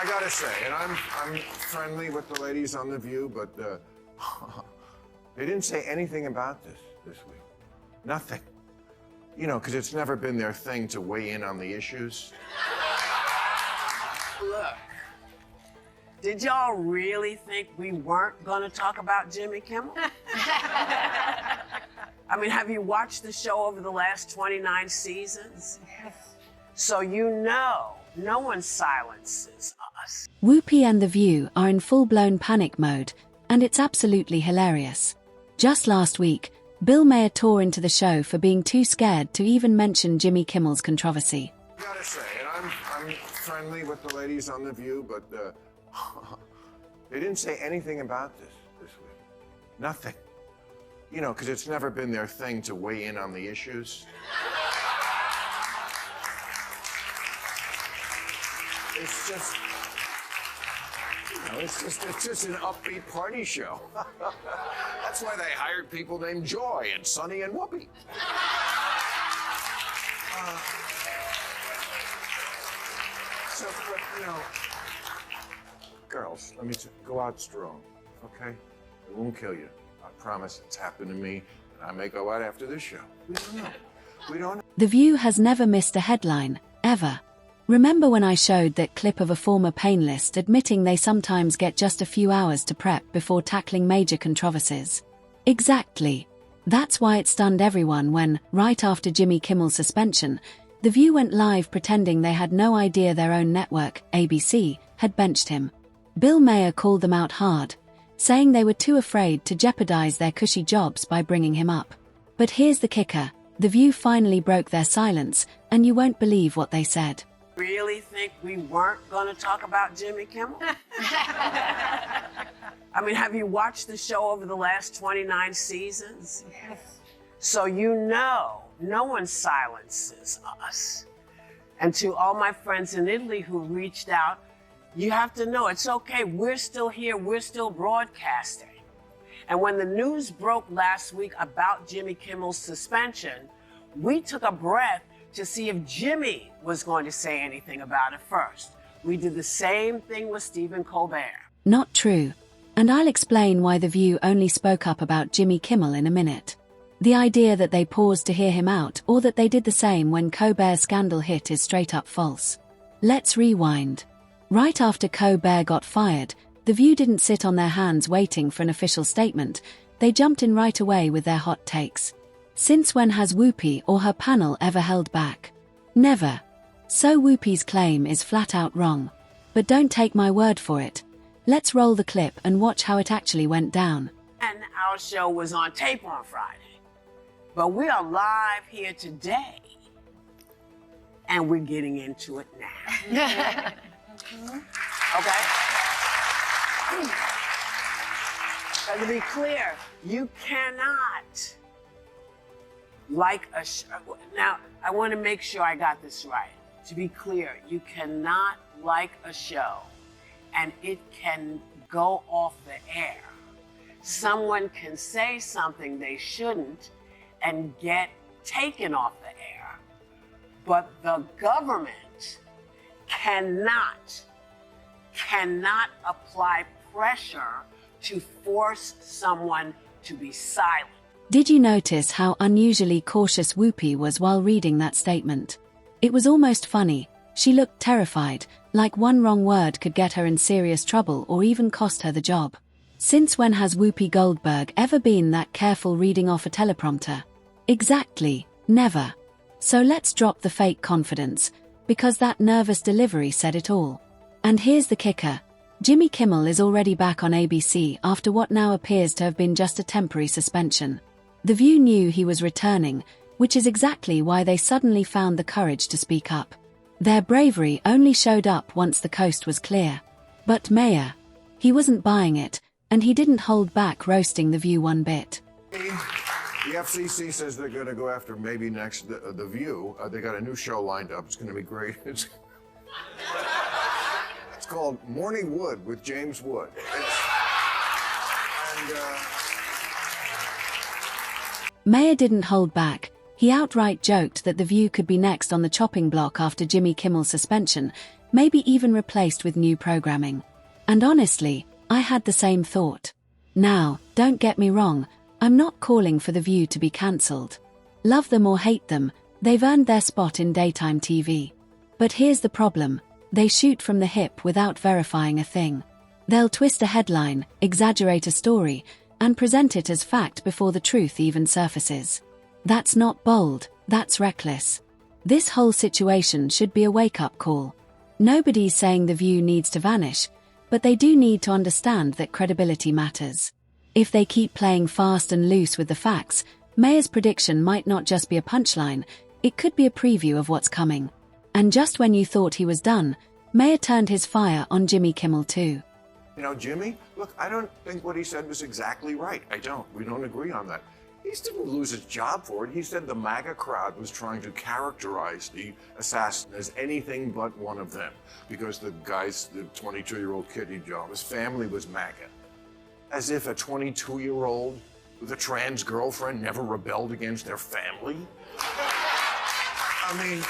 I gotta say, and I'm friendly with the ladies on The View, but they didn't say anything about this week. Nothing. You know, because it's never been their thing to weigh in on the issues. Look, did y'all really think we weren't gonna talk about Jimmy Kimmel? I mean, have you watched the show over the last 29 seasons? Yes. So you know, no one silences us. Whoopi and The View are in full-blown panic mode, and it's absolutely hilarious. Just last week, Bill Maher tore into the show for being too scared to even mention Jimmy Kimmel's controversy. I gotta say, and I'm friendly with the ladies on The View, but they didn't say anything about this week. Nothing. You know, because it's never been their thing to weigh in on the issues. It's just, you know, it's just an upbeat party show. That's why they hired people named Joy and Sonny and Whoopi. But, you know, girls, let me go out strong, okay? It won't kill you. I promise. It's happened to me, and I may go out after this show. We don't know. We don't know. The View has never missed a headline, ever. Remember when I showed that clip of a former painlist admitting they sometimes get just a few hours to prep before tackling major controversies? Exactly. That's why it stunned everyone when, right after Jimmy Kimmel's suspension, The View went live pretending they had no idea their own network, ABC, had benched him. Bill Maher called them out hard, saying they were too afraid to jeopardize their cushy jobs by bringing him up. But here's the kicker. The View finally broke their silence, and you won't believe what they said. Really think we weren't gonna talk about Jimmy Kimmel? I mean, have you watched the show over the last 29 seasons? Yes. So you know, no one silences us. And to all my friends in Italy who reached out, you have to know it's okay, we're still here, we're still broadcasting. And when the news broke last week about Jimmy Kimmel's suspension, we took a breath to see if Jimmy was going to say anything about it first. We did the same thing with Stephen Colbert. Not true. And I'll explain why The View only spoke up about Jimmy Kimmel in a minute. The idea that they paused to hear him out or that they did the same when Colbert's scandal hit is straight up false. Let's rewind. Right after Colbert got fired, The View didn't sit on their hands waiting for an official statement. They jumped in right away with their hot takes. Since when has Whoopi or her panel ever held back? Never. So Whoopi's claim is flat out wrong. But don't take my word for it. Let's roll the clip and watch how it actually went down. And our show was on tape on Friday. But we are live here today. And we're getting into it now. Okay? But to be clear, you cannot like a show. Now, I want to make sure I got this right. To be clear, you cannot like a show and it can go off the air. Someone can say something they shouldn't and get taken off the air, but the government cannot apply pressure to force someone to be silent. Did you notice how unusually cautious Whoopi was while reading that statement? It was almost funny. She looked terrified, like one wrong word could get her in serious trouble or even cost her the job. Since when has Whoopi Goldberg ever been that careful reading off a teleprompter? Exactly, never. So let's drop the fake confidence, because that nervous delivery said it all. And here's the kicker. Jimmy Kimmel is already back on ABC after what now appears to have been just a temporary suspension. The View knew he was returning, which is exactly why they suddenly found the courage to speak up. Their bravery only showed up once the coast was clear. But Maher, he wasn't buying it, and he didn't hold back roasting The View one bit. The FCC says they're going to go after maybe next The View. They got a new show lined up. It's going to be great. It's called Morning Wood with James Wood. Maher didn't hold back. He outright joked that The View could be next on the chopping block after Jimmy Kimmel's suspension, maybe even replaced with new programming. And honestly, I had the same thought. Now, don't get me wrong, I'm not calling for The View to be cancelled. Love them or hate them, they've earned their spot in daytime TV. But here's the problem, they shoot from the hip without verifying a thing. They'll twist a headline, exaggerate a story, and present it as fact before the truth even surfaces. That's not bold, that's reckless. This whole situation should be a wake-up call. Nobody's saying The View needs to vanish, but they do need to understand that credibility matters. If they keep playing fast and loose with the facts, Maher's prediction might not just be a punchline, it could be a preview of what's coming. And just when you thought he was done, Maher turned his fire on Jimmy Kimmel too. You know, Jimmy, look, I don't think what he said was exactly right. I don't. We don't agree on that. He didn't lose his job for it. He said the MAGA crowd was trying to characterize the assassin as anything but one of them because the 22-year-old kid, his family was MAGA. As if a 22-year-old with a trans girlfriend never rebelled against their family. I mean,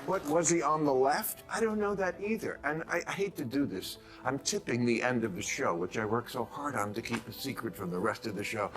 but was he on the left? I don't know that either. And I hate to do this. I'm tipping the end of the show, which I work so hard on to keep a secret from the rest of the show.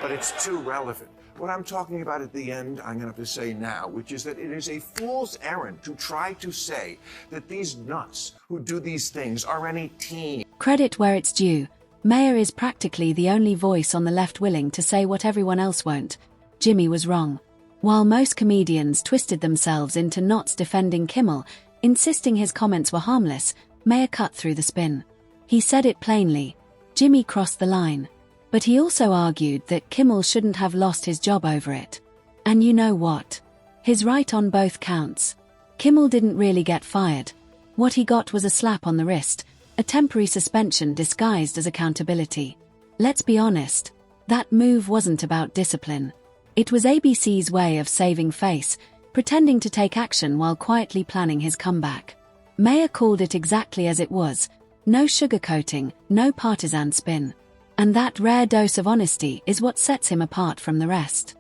But it's too relevant. What I'm talking about at the end, I'm going to have to say now, which is that it is a fool's errand to try to say that these nuts who do these things are any team. Credit where it's due. Maher is practically the only voice on the left willing to say what everyone else won't. Jimmy was wrong. While most comedians twisted themselves into knots defending Kimmel, insisting his comments were harmless, Maher cut through the spin. He said it plainly. Jimmy crossed the line. But he also argued that Kimmel shouldn't have lost his job over it. And you know what? He's right on both counts. Kimmel didn't really get fired. What he got was a slap on the wrist, a temporary suspension disguised as accountability. Let's be honest, that move wasn't about discipline. It was ABC's way of saving face, pretending to take action while quietly planning his comeback. Maher called it exactly as it was, no sugarcoating, no partisan spin. And that rare dose of honesty is what sets him apart from the rest.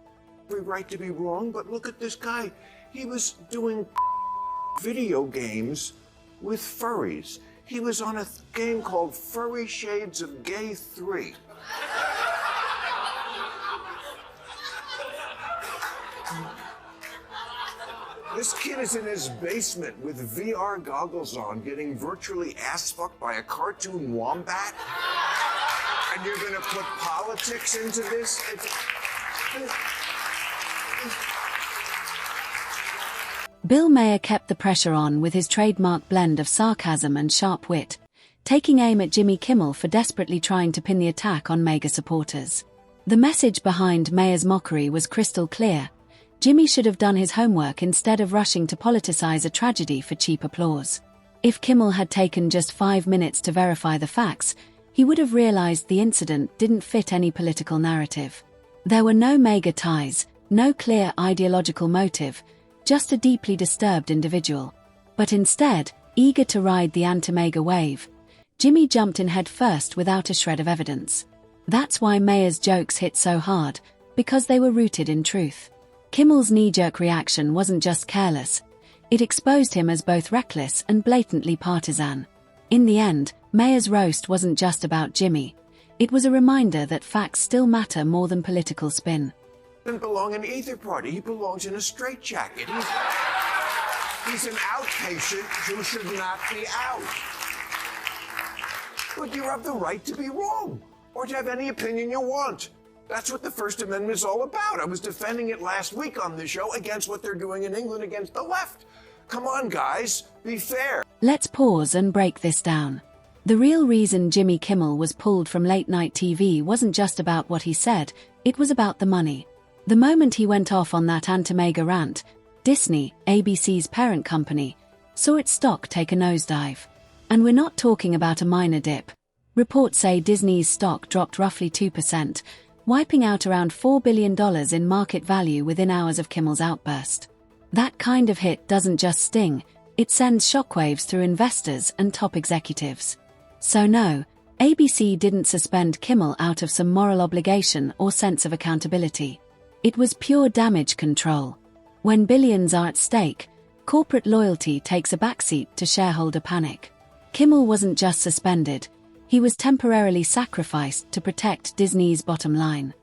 Every right to be wrong, but look at this guy. He was doing video games with furries. He was on a game called Furry Shades of Gay 3. This kid is in his basement with VR goggles on, getting virtually ass-fucked by a cartoon wombat. And you're gonna put politics into this? Bill Maher kept the pressure on with his trademark blend of sarcasm and sharp wit, taking aim at Jimmy Kimmel for desperately trying to pin the attack on MAGA supporters. The message behind Maher's mockery was crystal clear. Jimmy should have done his homework instead of rushing to politicize a tragedy for cheap applause. If Kimmel had taken just 5 minutes to verify the facts, he would have realized the incident didn't fit any political narrative. There were no MAGA ties, no clear ideological motive, just a deeply disturbed individual. But instead, eager to ride the anti-MAGA wave, Jimmy jumped in head first without a shred of evidence. That's why Maher's jokes hit so hard, because they were rooted in truth. Kimmel's knee-jerk reaction wasn't just careless, it exposed him as both reckless and blatantly partisan. In the end, Maher's roast wasn't just about Jimmy. It was a reminder that facts still matter more than political spin. He doesn't belong in either party. He belongs in a straitjacket. He's an outpatient who should not be out. But you have the right to be wrong, or to have any opinion you want. That's what the First Amendment is all about. I was defending it last week on this show against what they're doing in England against the left. Come on, guys, be fair. Let's pause and break this down. The real reason Jimmy Kimmel was pulled from late-night TV wasn't just about what he said, it was about the money. The moment he went off on that anti-MAGA rant, Disney, ABC's parent company, saw its stock take a nosedive. And we're not talking about a minor dip. Reports say Disney's stock dropped roughly 2%, wiping out around $4 billion in market value within hours of Kimmel's outburst. That kind of hit doesn't just sting, it sends shockwaves through investors and top executives. So no, ABC didn't suspend Kimmel out of some moral obligation or sense of accountability. It was pure damage control. When billions are at stake, corporate loyalty takes a backseat to shareholder panic. Kimmel wasn't just suspended, he was temporarily sacrificed to protect Disney's bottom line.